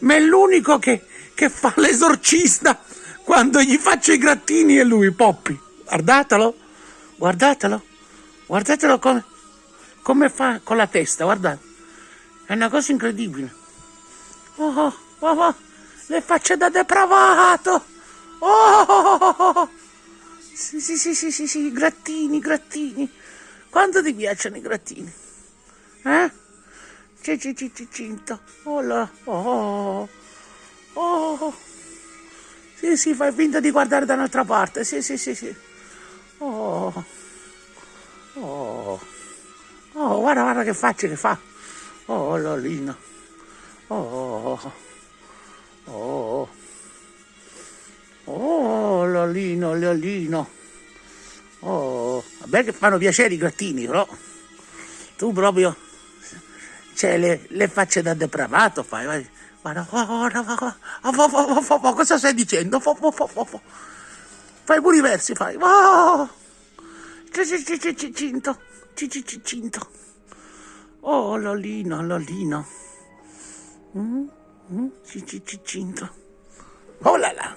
Ma è l'unico che fa l'esorcista quando gli faccio i grattini è lui, Poppy. Guardatelo, guardatelo, guardatelo come fa con la testa, guardate. È una cosa incredibile. Oh, le facce da depravato. Oh, sì, grattini. Quanto ti piacciono i grattini? Eh? Cinto. Oh là. Oh. Sì, fai finta di guardare da un'altra parte. Sì. Oh. Guarda che faccia che fa. Oh, Lolino. Oh, Lolino. Oh, vabbè che fanno piacere i grattini, però. Tu proprio, cioè, le facce da depravato fai, vai. Guarda, cosa stai dicendo? Fai pure i versi, fai. Cinto. Oh, Lolino. Cinto. Oh là là.